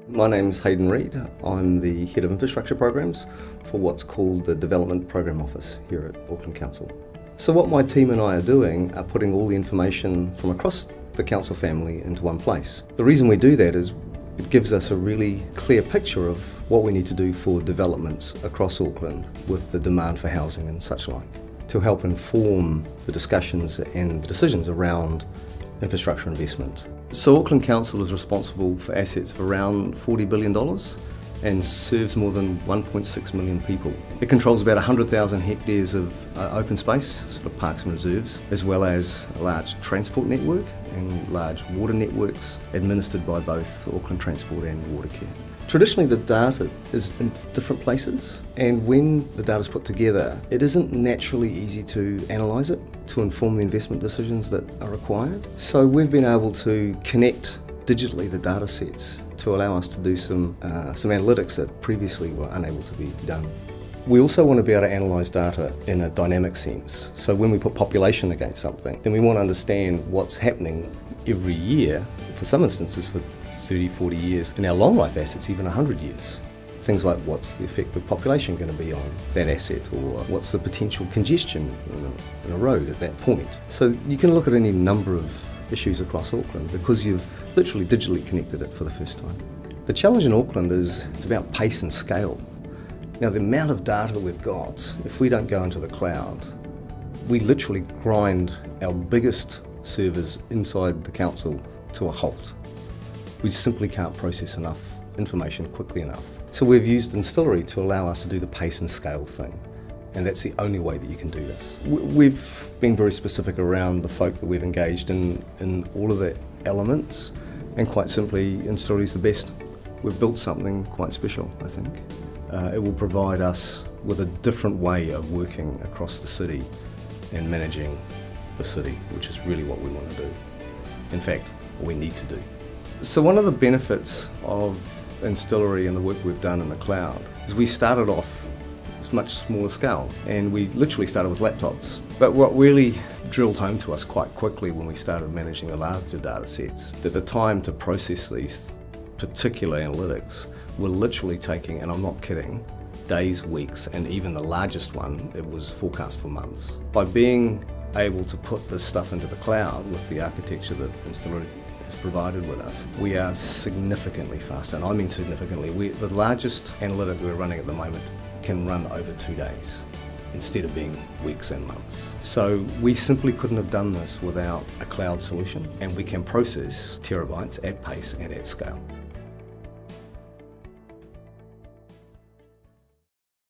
My name's Hayden Reid. I'm the Head of Infrastructure Programs for what's called the Development Program Office here at Auckland Council. So what my team and I are doing are putting all the information from across the council family into one place. The reason we do that is it gives us a really clear picture of what we need to do for developments across Auckland with the demand for housing and such like, to help inform the discussions and the decisions around infrastructure investment. So Auckland Council is responsible for assets of around $40 billion and serves more than 1.6 million people. It controls about 100,000 hectares of open space, sort of parks and reserves, as well as a large transport network and large water networks administered by both Auckland Transport and Watercare. Traditionally the data is in different places, and when the data is put together, it isn't naturally easy to analyse it to inform the investment decisions that are required. So we've been able to connect digitally the data sets to allow us to do some analytics that previously were unable to be done. We also want to be able to analyse data in a dynamic sense. So when we put population against something, then we want to understand what's happening every year, for some instances for 30, 40 years, in our long life assets, even 100 years. Things like what's the effect of population going to be on that asset, or what's the potential congestion in a road at that point. So you can look at any number of issues across Auckland because you've literally digitally connected it for the first time. The challenge in Auckland is it's about pace and scale. Now the amount of data that we've got, if we don't go into the cloud, we literally grind our biggest servers inside the council to a halt. We simply can't process enough information quickly enough. So we've used Instillery to allow us to do the pace and scale thing, and that's the only way that you can do this. We've been very specific around the folk that we've engaged in all of the elements, and quite simply, Instillery is the best. We've built something quite special, I think. It will provide us with a different way of working across the city and managing the city, which is really what we want to do. In fact, what we need to do. So one of the benefits of Instillery and the work we've done in the cloud is we started off at a much smaller scale, and we literally started with laptops. But what really drilled home to us quite quickly when we started managing the larger data sets, that the time to process these particular analytics were literally taking, and I'm not kidding, days, weeks, and even the largest one, it was forecast for months. By being able to put this stuff into the cloud with the architecture that Instillery has provided with us, we are significantly faster, and I mean significantly. The largest analytic we're running at the moment can run over 2 days instead of being weeks and months. So we simply couldn't have done this without a cloud solution, and we can process terabytes at pace and at scale.